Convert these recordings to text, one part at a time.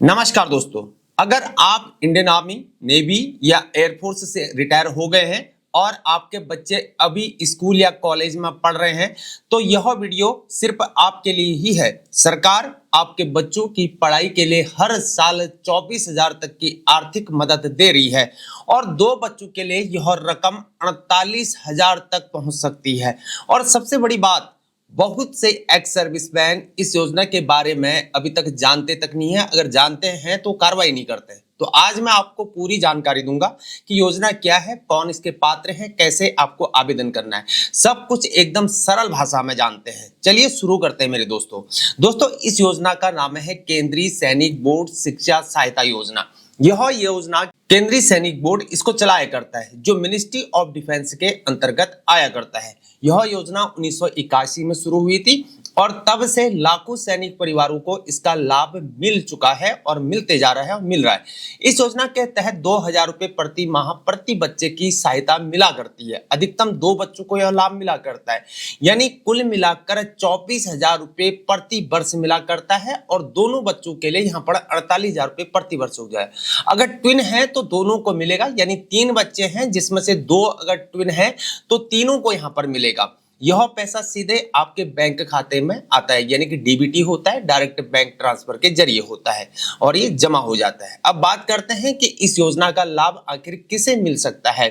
नमस्कार दोस्तों, अगर आप इंडियन आर्मी, नेवी या एयरफोर्स से रिटायर हो गए हैं और आपके बच्चे अभी स्कूल या कॉलेज में पढ़ रहे हैं तो यह वीडियो सिर्फ आपके लिए ही है। सरकार आपके बच्चों की पढ़ाई के लिए हर साल 24,000 तक की आर्थिक मदद दे रही है और दो बच्चों के लिए यह रकम 48,000 तक पहुंच सकती है। और सबसे बड़ी बात, बहुत से एक्स सर्विसमैन इस योजना के बारे में अभी तक जानते तक नहीं है, अगर जानते हैं तो कार्रवाई नहीं करते। तो आज मैं आपको पूरी जानकारी दूंगा कि योजना क्या है, कौन इसके पात्र हैं, कैसे आपको आवेदन करना है, सब कुछ एकदम सरल भाषा में जानते हैं। चलिए शुरू करते हैं मेरे दोस्तों। इस योजना का नाम है केंद्रीय सैनिक बोर्ड शिक्षा सहायता योजना। यह योजना केंद्रीय सैनिक बोर्ड इसको चलाया करता है, जो मिनिस्ट्री ऑफ डिफेंस के अंतर्गत आया करता है। यह योजना 1981 में शुरू हुई थी और तब से लाखों सैनिक परिवारों को इसका लाभ मिल चुका है और मिलते जा रहा है और मिल रहा है। इस योजना के तहत 2,000 रुपए प्रति माह प्रति बच्चे की सहायता मिला करती है। अधिकतम 2 बच्चों को यह लाभ मिला करता है, यानी कुल मिलाकर 24,000 रुपए प्रति वर्ष मिला करता है और दोनों बच्चों के लिए यहाँ पर 48,000 रुपए प्रति वर्ष हो जाए। अगर ट्विन है तो दोनों को मिलेगा, यानी 3 बच्चे हैं जिसमें से 2 अगर ट्विन है तो तीनों को यहाँ पर मिलेगा। यह पैसा सीधे आपके बैंक खाते में आता है, यानी कि डीबीटी होता है, डायरेक्ट बैंक ट्रांसफर के जरिए होता है और ये जमा हो जाता है। अब बात करते हैं कि इस योजना का लाभ आखिर किसे मिल सकता है।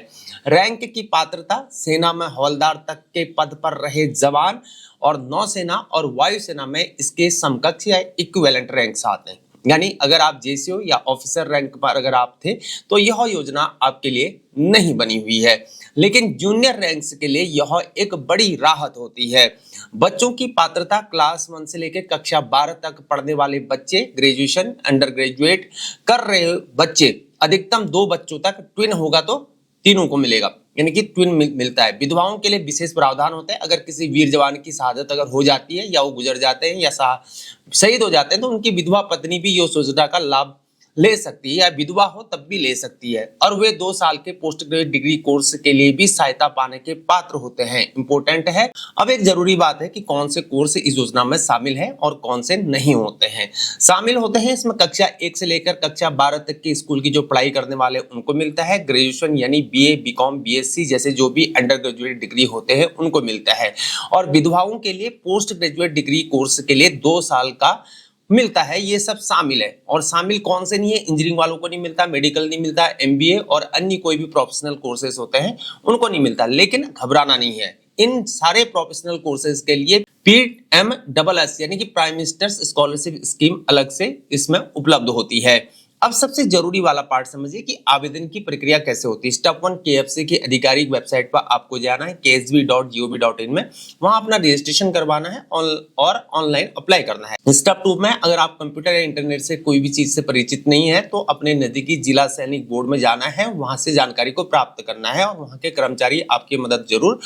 रैंक की पात्रता, सेना में हवलदार तक के पद पर रहे जवान और नौसेना और वायुसेना में इसके समकक्ष या इक्विवेलेंट रैंक्स आते हैं। यानी अगर आप जेसीओ या ऑफिसर रैंक पर अगर आप थे तो यह योजना आपके लिए नहीं बनी हुई है, लेकिन जूनियर रैंक्स के लिए यह एक बड़ी राहत होती है। बच्चों की पात्रता क्लास 1 से लेकर कक्षा 12 तक पढ़ने वाले बच्चे, ग्रेजुएशन, अंडर ग्रेजुएट कर रहे बच्चे, अधिकतम 2 बच्चों तक, ट्विन होगा तो तीनों को मिलेगा, यानी कि ट्विन मिलता है। विधवाओं के लिए विशेष प्रावधान होता है। अगर किसी वीर जवान की शहादत अगर हो जाती है या वो गुजर जाते हैं या शहीद हो जाते हैं तो उनकी विधवा पत्नी भी इस योजना का लाभ ले सकती है, या विधवा हो तब भी ले सकती है। और वे 2 साल के पोस्ट ग्रेजुएट डिग्री कोर्स के लिए भी सहायता पाने के पात्र होते हैं। इंपॉर्टेंट है। अब एक जरूरी बात है कि कौन से कोर्स इस योजना में शामिल है और कौन से नहीं होते हैं। शामिल होते हैं इसमें कक्षा 1 से लेकर कक्षा 12 तक की स्कूल की जो पढ़ाई करने वाले उनको मिलता है। ग्रेजुएशन यानी बीए, बीकॉम, बीएससी जैसे जो भी अंडर ग्रेजुएट डिग्री होते हैं उनको मिलता है। और विधवाओं के लिए पोस्ट ग्रेजुएट डिग्री कोर्स के लिए 2 साल का मिलता है। ये सब शामिल है। और शामिल कौन से नहीं है, इंजीनियरिंग वालों को नहीं मिलता, मेडिकल नहीं मिलता, एमबीए और अन्य कोई भी प्रोफेशनल कोर्सेज होते हैं उनको नहीं मिलता। लेकिन घबराना नहीं है, इन सारे प्रोफेशनल कोर्सेज के लिए PMSS यानी कि प्राइम मिनिस्टर्स स्कॉलरशिप स्कीम अलग से इसमें उपलब्ध होती है। अब सबसे जरूरी वाला पार्ट समझिए कि आवेदन की प्रक्रिया कैसे होती है। स्टेप 1 KFC की आधिकारिक वेबसाइट पर आपको जाना है ksb.gov.in में, वहां अपना रजिस्ट्रेशन करवाना है और ऑनलाइन अप्लाई करना है। स्टेप 2 में अगर आप कंप्यूटर या इंटरनेट से कोई भी चीज से परिचित नहीं है तो अपने नजदीकी जिला सैनिक बोर्ड में जाना है, वहां से जानकारी को प्राप्त करना है और वहां के कर्मचारी आपकी मदद जरूर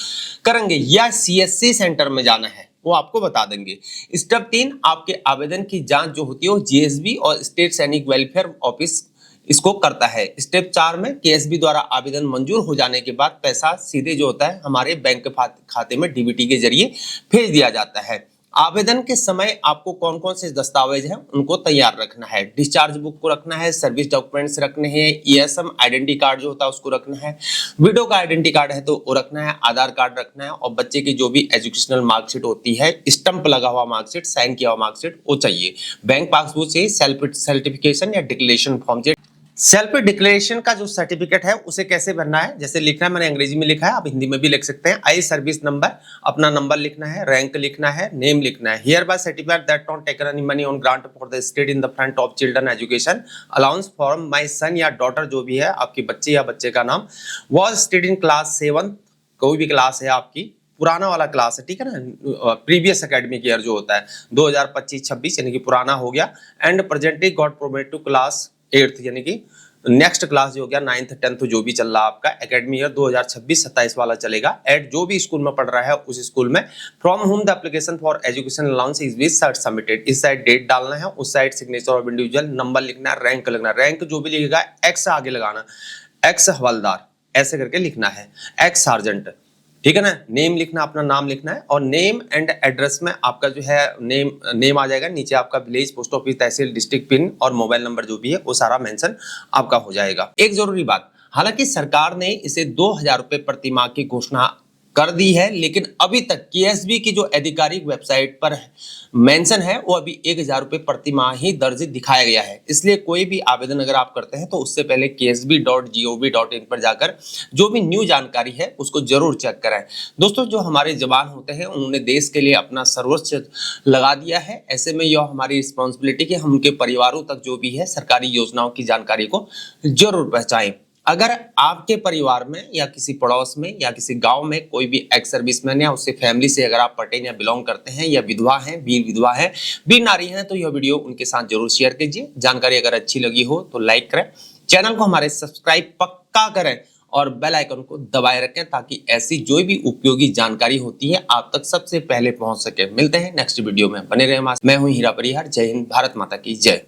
करेंगे, या CSC सेंटर में जाना है, वो आपको बता देंगे। स्टेप 3 आपके आवेदन की जांच जो होती है वो GSB और स्टेट सैनिक वेलफेयर ऑफिस इसको करता है। स्टेप 4 में KSB द्वारा आवेदन मंजूर हो जाने के बाद पैसा सीधे जो होता है हमारे बैंक खाते में डीबीटी के जरिए भेज दिया जाता है। आवेदन के समय आपको कौन कौन से दस्तावेज हैं उनको तैयार रखना है। डिस्चार्ज बुक को रखना है, सर्विस डॉक्यूमेंट्स रखने हैं, ESM आइडेंटिटी कार्ड जो होता है उसको रखना है, विडो का आइडेंटिटी कार्ड है तो वो रखना है, आधार कार्ड रखना है और बच्चे की जो भी एजुकेशनल मार्कशीट होती है, स्टंप लगा हुआ मार्कशीट, साइन किया हुआ मार्कशीट वो चाहिए। बैंक पासबुक चाहिए, सेल्फ सर्टिफिकेशन या डिक्लेरेशन फॉर्म चाहिए। सेल्फ डिक्लेरेशन का जो सर्टिफिकेट है उसे कैसे भरना है, जैसे लिखना है, मैंने अंग्रेजी में लिखा है, आप हिंदी में भी लिख सकते हैं। आई सर्विस नंबर, अपना नंबर लिखना है, रैंक लिखना है, नेम लिखना है। Here bye certified that not taken any money on grant for the state in the front of children education allowance for my son या डॉटर, जो भी है आपके बच्चे या बच्चे का नाम, वाज स्टडीड इन क्लास 7, कोई भी क्लास है आपकी, पुराना वाला क्लास है, ठीक है ना, प्रीवियस एकेडमिक ईयर जो होता है 2025-26 यानी कि पुराना हो गया, and presently got promoted to class 8 यानी कि नेक्स्ट क्लास जो हो गया 9th 10th जो भी चल रहा है आपका एकेडमी ईयर 2026-27 वाला चलेगा। एट जो भी स्कूल में पढ़ रहा है उस स्कूल में, from home the application for education allowance is which side submitted, इस साइड डेट डालना है, उस side signature of individual, number लिखना है, रैंक लिखना है, रैंक जो भी लिखेगा X आगे लगाना, X हवलदार ऐसे करके लिखना है, X सार्जेंट, ठीक है ना। नेम लिखना, अपना नाम लिखना है और नेम एंड एड्रेस में आपका जो है नेम आ जाएगा, नीचे आपका विलेज, पोस्ट ऑफिस, तहसील, डिस्ट्रिक्ट, पिन और मोबाइल नंबर जो भी है वो सारा मेंशन आपका हो जाएगा। एक जरूरी बात, हालांकि सरकार ने इसे 2,000 रुपए प्रति माह की घोषणा कर दी है, लेकिन अभी तक केएसबी की जो आधिकारिक वेबसाइट पर मेंशन है वो अभी 1,000 रुपए प्रति माह ही दर्ज दिखाया गया है। इसलिए कोई भी आवेदन अगर आप करते हैं तो उससे पहले ksb.gov.in पर जाकर जो भी न्यू जानकारी है उसको जरूर चेक करें। दोस्तों, जो हमारे जवान होते हैं उन्होंने देश के लिए अपना सर्वोच्च लगा दिया है, ऐसे में यह हमारी रिस्पॉन्सिबिलिटी कि हम उनके परिवारों तक जो भी है सरकारी योजनाओं की जानकारी को जरूर पहुंचाएं। अगर आपके परिवार में या किसी पड़ोस में या किसी गांव में कोई भी एक्स सर्विसमैन या उससे फैमिली से अगर आप पटेल या बिलोंग करते हैं या विधवा हैं, वीर विधवा है, वीर नारी हैं, तो यह वीडियो उनके साथ जरूर शेयर कीजिए। जानकारी अगर अच्छी लगी हो तो लाइक करें, चैनल को हमारे सब्सक्राइब पक्का करें और बेल आइकन को दबाए रखें ताकि ऐसी जो भी उपयोगी जानकारी होती है आप तक सबसे पहले पहुंच सके। मिलते हैं नेक्स्ट वीडियो में, बने रहे। मैं हूं हीरा परिहार। जय हिंद, भारत माता की जय।